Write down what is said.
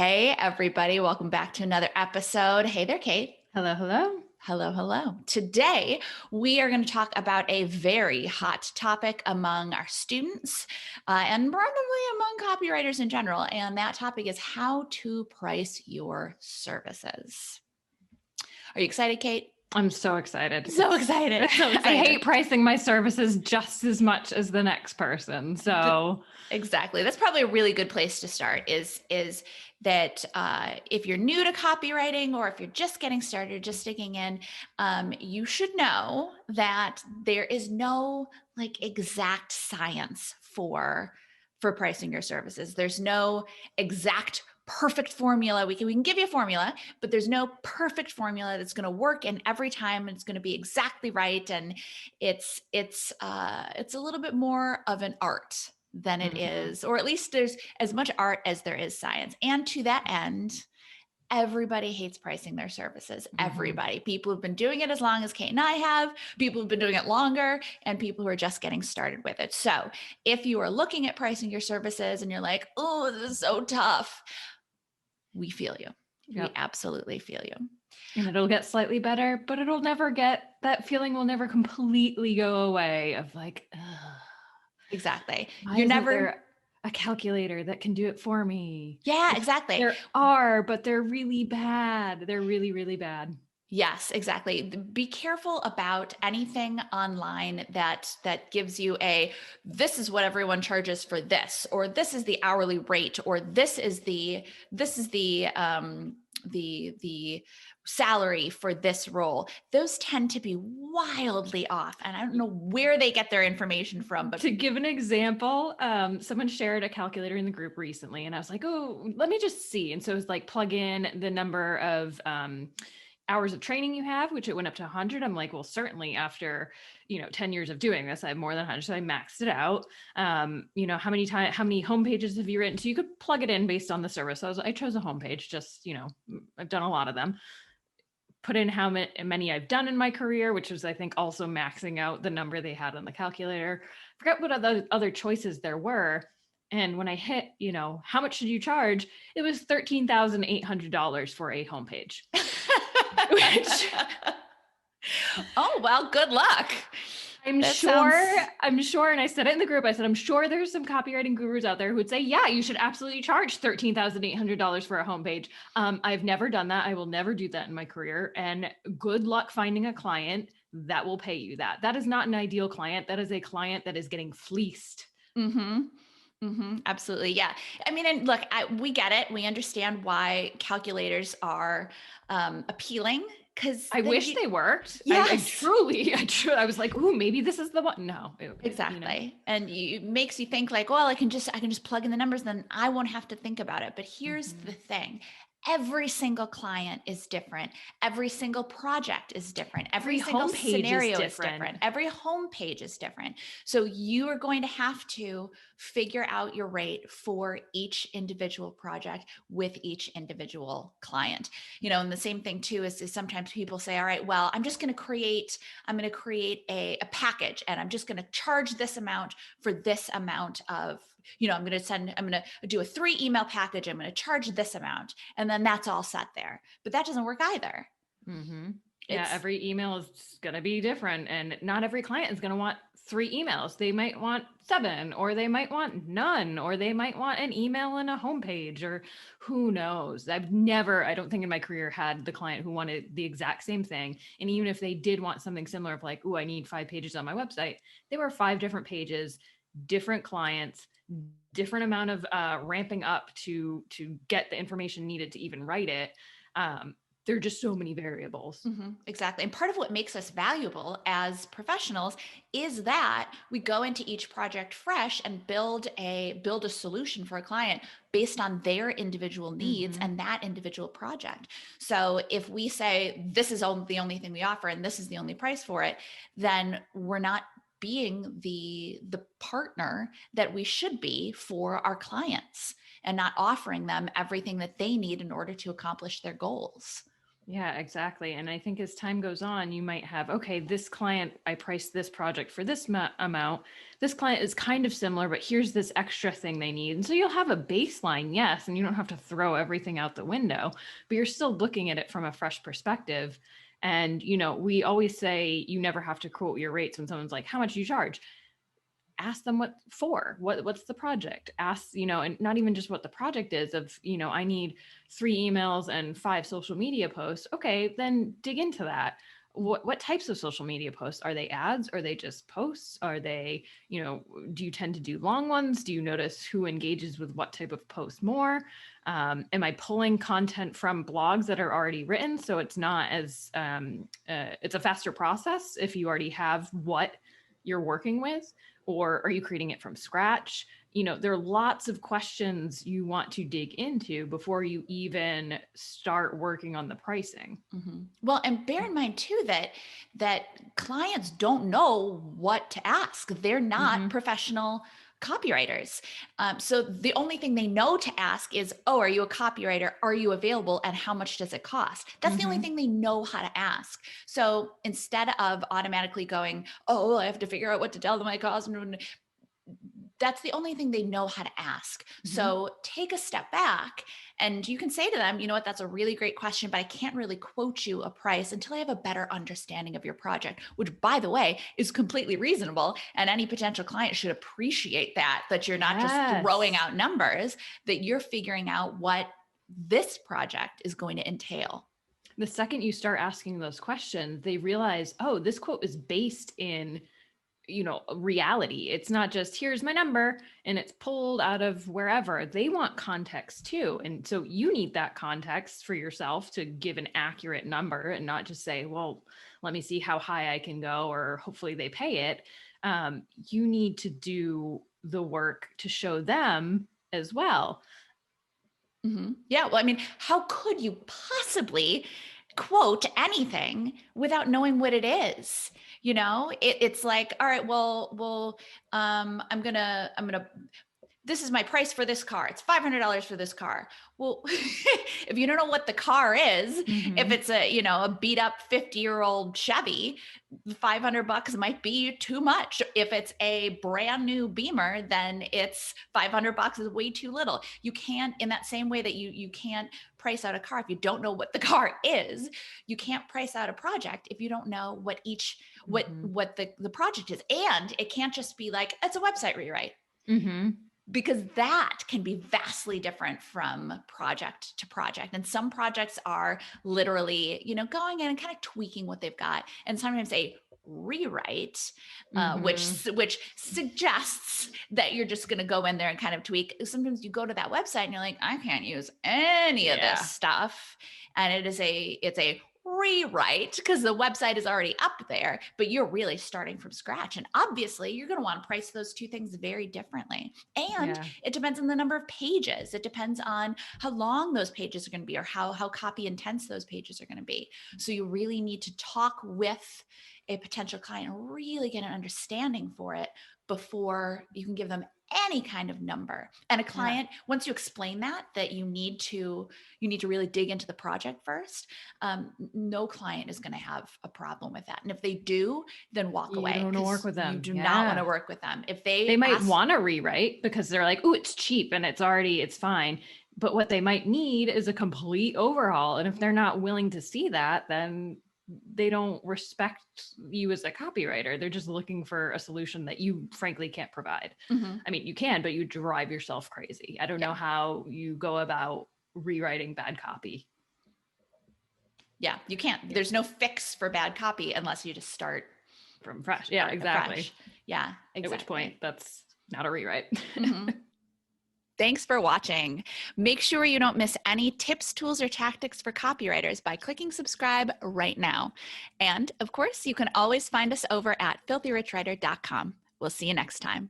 Hey, everybody. Welcome back to another episode. Hey there, Kate. Hello, hello. Hello, hello. Today, we are going to talk about a very hot topic among our students and probably among copywriters in general. And that topic is how to price your services. Are you excited, Kate? I'm so excited. So excited. So I hate excited. pricing my services just as much as the next person. So Exactly. That's probably a really good place to start is that if you're new to copywriting or if you're just getting started, just sticking in, you should know that there is no like exact science for pricing your services. There's no exact perfect formula. We can give you a formula, but there's no perfect formula that's going to work and every time it's going to be exactly right. And it's a little bit more of an art than it is, or at least there's as much art as there is science. And to that end, everybody hates pricing their services. Everybody. People who've been doing it as long as Kate and I have, people who've been doing it longer, and people who are just getting started with it. So if you are looking at pricing your services and you're like, oh, this is so tough, we feel you. We Yep. absolutely feel you. And it'll get slightly better, but it'll never get, that feeling will never completely go away of like, ugh, Exactly. why You're isn't never, there a calculator that can do it for me? yeah, exactly. There are, but they're really bad. They're really, really bad. Yes, exactly. Be careful about anything online that gives you a this is what everyone charges for this, or this is the hourly rate, or this is the salary for this role. Those tend to be wildly off, and I don't know where they get their information from. But To give an example, someone shared a calculator in the group recently, and I was like, oh, let me just see. And so it was like, plug in the number of hours of training you have, which it went up to 100. I'm like, well, certainly after, 10 years of doing this, I have more than 100. So I maxed it out. How many home pages have you written? So you could plug it in based on the service. So I chose a homepage, just, I've done a lot of them. Put in how many I've done in my career, which was, I think, also maxing out the number they had on the calculator. Forgot what other choices there were. And when I hit, how much should you charge? It was $13,800 for a homepage. Which oh well, good luck. I'm sure, and I said it in the group, I said, I'm sure there's some copywriting gurus out there who would say, yeah, you should absolutely charge $13,800 for a homepage. I've never done that. I will never do that in my career. And good luck finding a client that will pay you that. That is not an ideal client. That is a client that is getting fleeced. Mm-hmm. Mm-hmm. Absolutely. Yeah. I mean, and look, we get it. We understand why calculators are appealing because I wish they worked. Yes. I was like, ooh, maybe this is the one. No, exactly. And it makes you think like, well, I can just plug in the numbers, then I won't have to think about it. But here's the thing. Every single client is different. Every single project is different. Every single scenario is different. Every homepage is different. So you are going to have to figure out your rate for each individual project with each individual client. And the same thing too is sometimes people say, all right, well, I'm going to create a package and I'm just going to charge this amount for this amount of, I'm going to do a 3 email package. I'm going to charge this amount. And then that's all set there. But that doesn't work either. Mm-hmm. Yeah, every email is going to be different. And not every client is going to want 3 emails. They might want 7, or they might want none, or they might want an email and a homepage, or who knows. I don't think in my career had the client who wanted the exact same thing. And even if they did want something similar of like, oh, I need 5 pages on my website, they were 5 different pages, different clients, different amount of ramping up to get the information needed to even write it. There are just so many variables. Mm-hmm, exactly. And part of what makes us valuable as professionals is that we go into each project fresh and build a solution for a client based on their individual needs and that individual project. So if we say this is the only thing we offer and this is the only price for it, then we're not being the partner that we should be for our clients and not offering them everything that they need in order to accomplish their goals. Yeah, exactly. And I think as time goes on, you might have, okay, this client, I priced this project for this amount. This client is kind of similar, but here's this extra thing they need. And so you'll have a baseline, yes, and you don't have to throw everything out the window, but you're still looking at it from a fresh perspective. And, we always say you never have to quote your rates when someone's like, how much do you charge? Ask them what's the project. Ask, and not even just what the project is of, I need 3 emails and 5 social media posts. Okay, then dig into that. What types of social media posts? Are they ads? Are they just posts? Are they, do you tend to do long ones? Do you notice who engages with what type of post more? Am I pulling content from blogs that are already written? So it's not as, it's a faster process if you already have what you're working with, or are you creating it from scratch? There are lots of questions you want to dig into before you even start working on the pricing. Mm-hmm. Well, and bear in mind too that clients don't know what to ask. They're not professional copywriters. So the only thing they know to ask is, oh, are you a copywriter? Are you available? And how much does it cost? That's the only thing they know how to ask. So instead of automatically going, oh, I have to figure out what to tell them my cost, that's the only thing they know how to ask. So take a step back and you can say to them, you know what, that's a really great question, but I can't really quote you a price until I have a better understanding of your project, which by the way, is completely reasonable. And any potential client should appreciate that you're not just throwing out numbers, that you're figuring out what this project is going to entail. The second you start asking those questions, they realize, oh, this quote is based in reality. It's not just here's my number and it's pulled out of wherever. They want context too. And so you need that context for yourself to give an accurate number and not just say, well, let me see how high I can go, or hopefully they pay it. You need to do the work to show them as well. Yeah. Well, I mean, how could you possibly quote anything without knowing what it is? It's like, all right, well, I'm gonna, this is my price for this car. It's $500 for this car. Well, if you don't know what the car is, if it's a beat up 50-year-old Chevy, $500 might be too much. If it's a brand new Beamer, then it's $500 is way too little. You can't, in that same way that you can't price out a car if you don't know what the car is, you can't price out a project if you don't know what the project is. And it can't just be like, it's a website rewrite. Because that can be vastly different from project to project. And some projects are literally, going in and kind of tweaking what they've got. And sometimes a rewrite, which suggests that you're just going to go in there and kind of tweak. Sometimes you go to that website and you're like, I can't use any of this stuff. And it's a rewrite because the website is already up there, but you're really starting from scratch. And obviously you're going to want to price those two things very differently. And it depends on the number of pages. It depends on how long those pages are going to be, or how copy intense those pages are going to be. So you really need to talk with a potential client and really get an understanding for it before you can give them any kind of number. And a client, once you explain that you need to really dig into the project first, no client is going to have a problem with that. And if they do, then walk away. You don't want to work with them. You do not want to work with them. If they might want to rewrite because they're like, oh, it's cheap and it's fine. But what they might need is a complete overhaul. And if they're not willing to see that, then they don't respect you as a copywriter. They're just looking for a solution that you frankly can't provide. I mean, you can, but you drive yourself crazy. I don't know how you go about rewriting bad copy. Yeah, you can't. There's no fix for bad copy unless you just start from fresh. Yeah, exactly. Fresh. Yeah, exactly. At which point that's not a rewrite. Thanks for watching. Make sure you don't miss any tips, tools, or tactics for copywriters by clicking subscribe right now. And of course, you can always find us over at filthyrичwriter.com. We'll see you next time.